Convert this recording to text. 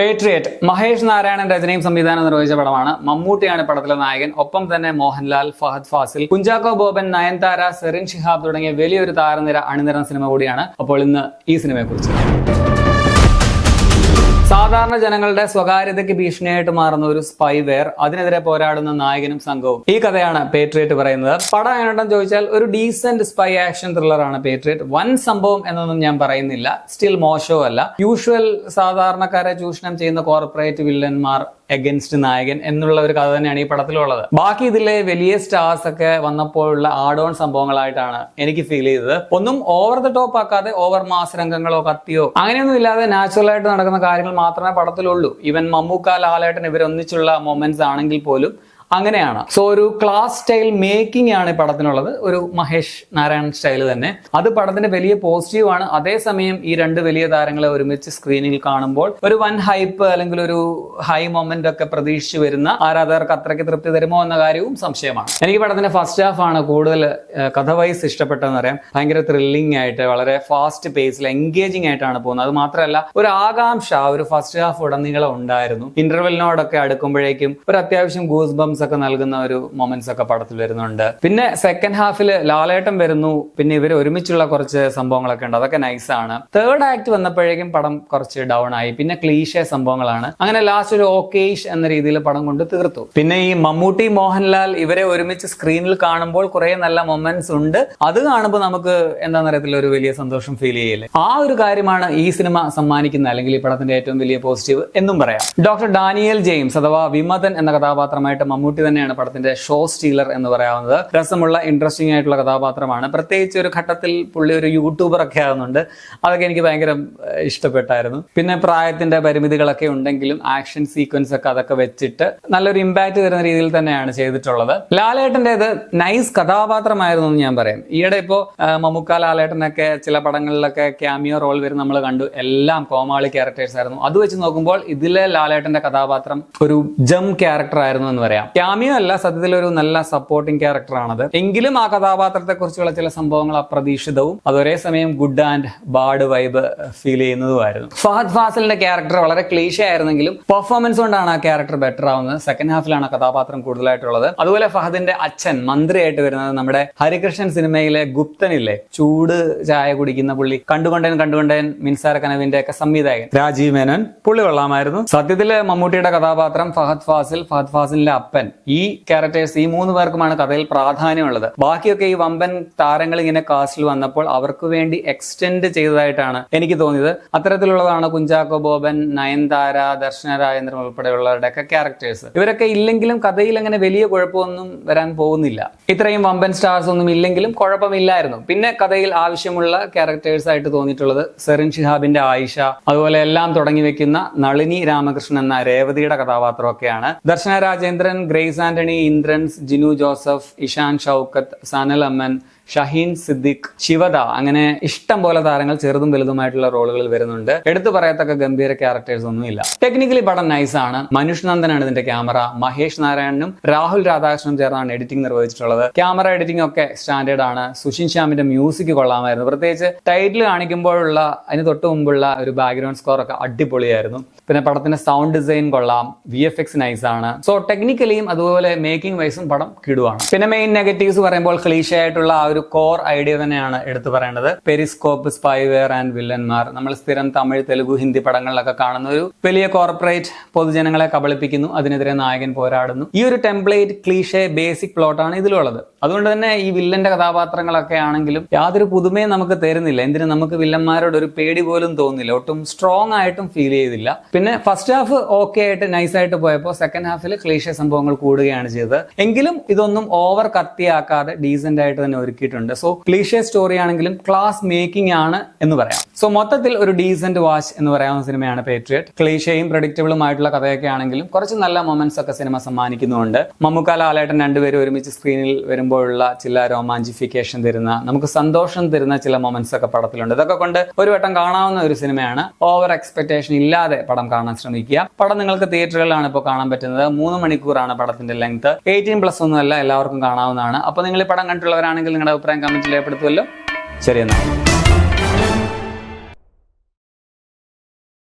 Patriot Mahesh Narayanan രചനയും സംവിധാനം നിർവഹിച്ച പടമാണ്. മമ്മൂട്ടിയാണ് പടത്തിലെ നായകൻ. ഒപ്പം തന്നെ മോഹൻലാൽ, ഫഹദ് ഫാസിൽ, കുഞ്ചാക്കോ ബോബൻ, നയൻതാര, സെറിൻ ഷിഹാബ് തുടങ്ങിയ വലിയൊരു താരനിര അണിനിരന്ന സിനിമ കൂടിയാണ്. അപ്പോൾ ഇന്ന് ഈ സിനിമയെക്കുറിച്ച് സാധാരണ ജനങ്ങളുടെ സ്വകാര്യതയ്ക്ക് ഭീഷണിയായിട്ട് മാറുന്ന ഒരു സ്പൈവെയർ, അതിനെതിരെ പോരാടുന്ന നായകനും സംഘവും. ഈ കഥയാണ് പേട്രിയറ്റ് പറയുന്നത്. പടം എങ്ങനെയുണ്ടെന്ന് ചോദിച്ചാൽ ഒരു ഡീസന്റ് സ്പൈ ആക്ഷൻ ത്രില്ലറാണ് പേട്രിയറ്റ്. വൻ സംഭവം എന്നൊന്നും ഞാൻ പറയുന്നില്ല, സ്റ്റിൽ മോശവും അല്ല. യൂഷ്വൽ സാധാരണക്കാരെ ചൂഷണം ചെയ്യുന്ന കോർപ്പറേറ്റ് വില്ലന്മാർ എഗൻസ്റ്റ് നായകൻ എന്നുള്ള ഒരു കഥ തന്നെയാണ് ഈ പടത്തിലുള്ളത്. ബാക്കി ഇതിലെ വലിയ സ്റ്റാർസ് ഒക്കെ വന്നപ്പോഴുള്ള ആഡ് ഓൺ സംഭവങ്ങളായിട്ടാണ് എനിക്ക് ഫീൽ ചെയ്തത്. ഒന്നും ഓവർ ദ ടോപ്പ് ആക്കാതെ ഓവർ മാസ് രംഗങ്ങളോ കത്തിയോ അങ്ങനെയൊന്നും ഇല്ലാതെ നാച്ചുറൽ ആയിട്ട് നടക്കുന്ന കാര്യങ്ങൾ മാത്രമേ പടത്തിലുള്ളൂ. ഈവൻ മമ്മൂക്ക, ലാലേട്ടൻ ഇവരൊന്നിച്ചുള്ള മൊമെന്റ്സ് ആണെങ്കിൽ പോലും അങ്ങനെയാണ്. സോ ഒരു ക്ലാസ് സ്റ്റൈൽ മേക്കിംഗ് ആണ് ഈ പടത്തിനുള്ളത്, ഒരു മഹേഷ് നാരായണൻ സ്റ്റൈൽ തന്നെ. അത് പടത്തിന്റെ വലിയ പോസിറ്റീവ് ആണ്. അതേസമയം ഈ രണ്ട് വലിയ താരങ്ങളെ ഒരുമിച്ച് സ്ക്രീനിൽ കാണുമ്പോൾ ഒരു വൻ ഹൈപ്പ് അല്ലെങ്കിൽ ഒരു ഹൈ മൊമെന്റ് ഒക്കെ പ്രതീക്ഷിച്ചു വരുന്ന ആരാധകർക്ക് അത്രയ്ക്ക് തൃപ്തി തരുമോ എന്ന കാര്യവും സംശയമാണ്. എനിക്ക് പടത്തിന്റെ ഫസ്റ്റ് ഹാഫ് ആണ് കൂടുതൽ കഥ വൈസ് ഇഷ്ടപ്പെട്ടതെന്ന് പറയാം. ഭയങ്കര ത്രില്ലിംഗ് ആയിട്ട് വളരെ ഫാസ്റ്റ് പേസിൽ എൻഗേജിംഗ് ആയിട്ടാണ് പോകുന്നത്. അത് മാത്രമല്ല ഒരു ആകാംക്ഷ ഒരു ഫസ്റ്റ് ഹാഫ് ഉടനീളം ഉണ്ടായിരുന്നു. ഇന്റർവെലിനോടൊക്കെ അടുക്കുമ്പോഴേക്കും ഒരു അത്യാവശ്യം ഗൂസ് ബംസ് ഒക്കെ നൽകുന്ന ഒരു മൊമെന്റ്സ് ഒക്കെ പടത്തിൽ വരുന്നുണ്ട്. പിന്നെ സെക്കൻഡ് ഹാഫിൽ ലാലേട്ടൻ വരുന്നു, പിന്നെ ഇവർ ഒരുമിച്ചുള്ള കുറച്ച് സംഭവങ്ങളൊക്കെ ഉണ്ട്, അതൊക്കെ നൈസാണ്. തേർഡ് ആക്ട് വന്നപ്പോഴേക്കും പടം കുറച്ച് ഡൗൺ ആയി. പിന്നെ ക്ലീഷേ സംഭവങ്ങളാണ്. അങ്ങനെ ലാസ്റ്റ് ഒരു ഓക്കേഷ് എന്ന രീതിയിൽ പടം കൊണ്ട് തീർത്തു. പിന്നെ ഈ മമ്മൂട്ടി, മോഹൻലാൽ ഇവരെ ഒരുമിച്ച് സ്ക്രീനിൽ കാണുമ്പോൾ കുറെ നല്ല മൊമെന്റ്സ് ഉണ്ട്. അത് കാണുമ്പോൾ നമുക്ക് എന്താണെന്ന് അറിയത്തില്ല, ഒരു വലിയ സന്തോഷം ഫീൽ ചെയ്യില്ലേ. ആ ഒരു കാര്യമാണ് ഈ സിനിമ സമ്മാനിക്കുന്ന അല്ലെങ്കിൽ ഈ പടത്തിന്റെ ഏറ്റവും വലിയ പോസിറ്റീവ് എന്നും പറയാം. ഡോക്ടർ ഡാനിയൽ ജെയിംസ് അഥവാ വിമതൻ എന്ന കഥാപാത്രമായിട്ട് മമ്മൂട്ടി തന്നെയാണ് പടത്തിന്റെ ഷോ സ്റ്റീലർ എന്ന് പറയാവുന്നത്. രസമുള്ള ഇൻട്രസ്റ്റിംഗ് ആയിട്ടുള്ള കഥാപാത്രമാണ്. പ്രത്യേകിച്ച് ഒരു ഘട്ടത്തിൽ പുള്ളി ഒരു യൂട്യൂബർ ഒക്കെ ആകുന്നുണ്ട്. അതൊക്കെ എനിക്ക് ഭയങ്കര ഇഷ്ടപ്പെട്ടായിരുന്നു. പിന്നെ പ്രായത്തിന്റെ പരിമിതികളൊക്കെ ഉണ്ടെങ്കിലും ആക്ഷൻ സീക്വൻസ് ഒക്കെ അതൊക്കെ വെച്ചിട്ട് നല്ലൊരു ഇമ്പാക്ട് തരുന്ന രീതിയിൽ തന്നെയാണ് ചെയ്തിട്ടുള്ളത്. ലാലേട്ടൻ്റെത് നൈസ് കഥാപാത്രമായിരുന്നു എന്ന് ഞാൻ പറയാം. ഈയിടെ ഇപ്പോ മമ്മൂക്ക, ലാലേട്ടനൊക്കെ ചില പടങ്ങളിലൊക്കെ ക്യാമിയോ റോൾ വരും നമ്മൾ കണ്ടു. എല്ലാം കോമാളി ക്യാരക്ടേഴ്സ് ആയിരുന്നു. അത് വെച്ച് നോക്കുമ്പോൾ ഇതിലെ ലാലേട്ടന്റെ കഥാപാത്രം ഒരു ജം ക്യാരക്ടർ ആയിരുന്നു എന്ന് പറയാം. ക്യാമിയോ അല്ല, സത്യത്തിൽ ഒരു നല്ല സപ്പോർട്ടിംഗ് ക്യാരക്ടറാണത്. എങ്കിലും ആ കഥാപാത്രത്തെ കുറിച്ചുള്ള ചില സംഭവങ്ങൾ അപ്രതീക്ഷിതവും അതൊരേ സമയം good and bad vibe feel ചെയ്യുന്നതുമായിരുന്നു. ഫഹദ് ഫാസിലിന്റെ ക്യാരക്ടർ വളരെ ക്ലീഷേ ആയിരുന്നെങ്കിലും പെർഫോമൻസ് കൊണ്ടാണ് ആ ക്യാരക്ടർ ബെറ്റർ ആവുന്നത്. സെക്കൻഡ് ഹാഫിലാണ് ആ കഥാപാത്രം കൂടുതലായിട്ടുള്ളത്. അതുപോലെ ഫഹദിന്റെ അച്ഛൻ മന്ത്രിയായിട്ട് വരുന്നത് നമ്മുടെ ഹരികൃഷ്ണൻ സിനിമയിലെ ഗുപ്തനില്ലേ, ചൂട് ചായ കുടിക്കുന്ന പുള്ളി, കണ്ടുകൊണ്ടേൻ മിൻസാര കനവിന്റെ ഒക്കെ സംവിധായകൻ രാജീവ് മേനോൻ, പുള്ളി കൊള്ളാമായിരുന്നു. സത്യത്തില് മമ്മൂട്ടിയുടെ കഥാപാത്രം ഫഹദ് ഫാസിലിന്റെ അപ്പൻ, ഈ ക്യാരക്ടേഴ്സ്, ഈ മൂന്ന് പേർക്കുമാണ് കഥയിൽ പ്രാധാന്യമുള്ളത്. ബാക്കിയൊക്കെ ഈ വമ്പൻ താരങ്ങൾ ഇങ്ങനെ കാസ്റ്റിൽ വന്നപ്പോൾ അവർക്ക് വേണ്ടി എക്സ്റ്റെൻഡ് ചെയ്തതായിട്ടാണ് എനിക്ക് തോന്നിയത്. അത്തരത്തിലുള്ളതാണ് കുഞ്ചാക്കോ ബോബൻ, നയൻതാര, ദർശന രാജേന്ദ്രൻ ഉൾപ്പെടെയുള്ളവരുടെ ഒക്കെ ക്യാരക്ടേഴ്സ്. ഇവരൊക്കെ ഇല്ലെങ്കിലും കഥയിൽ അങ്ങനെ വലിയ കുഴപ്പമൊന്നും വരാൻ പോകുന്നില്ല. ഇത്രയും വമ്പൻ സ്റ്റാർസ് ഒന്നും ഇല്ലെങ്കിലും കുഴപ്പമില്ലായിരുന്നു. പിന്നെ കഥയിൽ ആവശ്യമുള്ള ക്യാരക്ടേഴ്സ് ആയിട്ട് തോന്നിയിട്ടുള്ളത് സെറിൻ ഷിഹാബിന്റെ ആയിഷ, അതുപോലെ എല്ലാം തുടങ്ങി വെക്കുന്ന നളിനി രാമകൃഷ്ണൻ എന്ന രേവതിയുടെ കഥാപാത്രമൊക്കെയാണ്. ദർശന രാജേന്ദ്രൻ, ഗ്രേസ് ആന്റണി, ഇന്ദ്രൻസ്, ജിനു ജോസഫ്, ഇഷാൻ ഷൗക്കത്ത്, സനൽ അമ്മൻ, ഷഹീൻ സിദ്ദിഖ്, ശിവദ, അങ്ങനെ ഇഷ്ടം പോലെ താരങ്ങൾ ചെറുതും വലുതുമായിട്ടുള്ള റോളുകളിൽ വരുന്നുണ്ട്. എടുത്തു പറയത്തക്ക ഗംഭീര ക്യാരക്ടേഴ്സ് ഒന്നുമില്ല. ടെക്നിക്കലി പടം നൈസാണ്. മനുഷ് നന്ദനാണ് ഇതിന്റെ ക്യാമറ. മഹേഷ് നാരായണനും രാഹുൽ രാധാകൃഷ്ണനും ചേർന്നാണ് എഡിറ്റിംഗ് നിർവഹിച്ചിട്ടുള്ളത്. ക്യാമറ എഡിറ്റിംഗ് ഒക്കെ സ്റ്റാൻഡേർഡ് ആണ്. സുഷിൻ ശ്യാമിന്റെ മ്യൂസിക് കൊള്ളാമായിരുന്നു. പ്രത്യേകിച്ച് ടൈറ്റിൽ കാണിക്കുമ്പോഴുള്ള അതിന് തൊട്ട് മുമ്പുള്ള ഒരു ബാക്ക്ഗ്രൗണ്ട് സ്കോർ ഒക്കെ അടിപൊളിയായിരുന്നു. പിന്നെ പടത്തിന്റെ സൗണ്ട് ഡിസൈൻ കൊള്ളാം, VFX നൈസാണ്. സോ ടെക്നിക്കലിയും അതുപോലെ മേക്കിംഗ് വൈസും പടം കിടുവാണ്. പിന്നെ മെയിൻ നെഗറ്റീവ്സ് പറയുമ്പോൾ ക്ലീഷേ ആയിട്ടുള്ള ആ ഒരു കോർ ഐഡിയ തന്നെയാണ് എടുത്തു പറയേണ്ടത്. പെരിസ്കോപ്പ്, സ്പൈവെയർ ആൻഡ് വില്ലന്മാർ, നമ്മൾ സ്ഥിരം തമിഴ്, തെലുഗു, ഹിന്ദി പടങ്ങളിലൊക്കെ കാണുന്ന ഒരു വലിയ കോർപ്പറേറ്റ് പൊതുജനങ്ങളെ കബളിപ്പിക്കുന്നു, അതിനെതിരെ നായകൻ പോരാടുന്നു. ഈ ഒരു ടെംപ്ലേറ്റ് ക്ലീഷേ ബേസിക് പ്ലോട്ടാണ് ഇതിലുള്ളത്. അതുകൊണ്ട് തന്നെ ഈ വില്ലന്റെ കഥാപാത്രങ്ങളൊക്കെ ആണെങ്കിലും യാതൊരു പുതുമയും നമുക്ക് തരുന്നില്ല. എന്തിന് നമുക്ക് വില്ലന്മാരോട് ഒരു പേടി പോലും തോന്നുന്നില്ല, ഒട്ടും സ്ട്രോങ് ആയിട്ടും ഫീൽ ചെയ്തില്ല. പിന്നെ ഫസ്റ്റ് ഹാഫ് ഓക്കെ ആയിട്ട് നൈസായിട്ട് പോയപ്പോൾ സെക്കൻഡ് ഹാഫിൽ ക്ലീഷേ സംഭവങ്ങൾ കൂടുകയാണ് ചെയ്തത്. എങ്കിലും ഇതൊന്നും ഓവർ കത്തിയാക്കാതെ ഡീസന്റ് ആയിട്ട് തന്നെ ഒരുക്കിയിട്ടുണ്ട്. സോ ക്ലീഷേ സ്റ്റോറി ആണെങ്കിലും ക്ലാസ് മേക്കിംഗ് ആണ് എന്ന് പറയാം. സോ മൊത്തത്തിൽ ഒരു ഡീസന്റ് വാച്ച് എന്ന് പറയാവുന്ന സിനിമയാണ് പേട്രിയറ്റ്. ക്ലീഷയും പ്രഡിക്റ്റബിളും ആയിട്ടുള്ള കഥയൊക്കെ ആണെങ്കിലും കുറച്ച് നല്ല മൊമെന്റ്സ് ഒക്കെ സിനിമ സമ്മാനിക്കുന്നുണ്ട്. മമ്മൂക്ക, ലാലേട്ടൻ രണ്ടുപേരും ഒരുമിച്ച് സ്ക്രീനിൽ വരുമ്പോഴുള്ള ചില റൊമാൻറ്റിഫിക്കേഷൻ തരുന്ന, നമുക്ക് സന്തോഷം തരുന്ന ചില മൊമെന്റ്സ് ഒക്കെ പടത്തിലുണ്ട്. ഇതൊക്കെ കൊണ്ട് ഒരു വട്ടം കാണാവുന്ന ഒരു സിനിമയാണ്. ഓവർ എക്സ്പെക്ടേഷൻ ഇല്ലാതെ പടം കാണാൻ ശ്രമിക്കുക. പടം നിങ്ങൾക്ക് തിയേറ്ററുകളിലാണ് ഇപ്പോൾ കാണാൻ പറ്റുന്നത്. 3 മണിക്കൂറാണ് പടത്തിന്റെ ലെങ്ത്. 18+ ഒന്നുമല്ല, എല്ലാവർക്കും കാണാവുന്നതാണ്. അപ്പോൾ നിങ്ങൾ ഈ പടം കണ്ടിട്ടുള്ളവരാണെങ്കിൽ നിങ്ങളുടെ അഭിപ്രായം കമന്റിൽ രേഖപ്പെടുത്തുമല്ലോ. ശരി എന്നാൽ.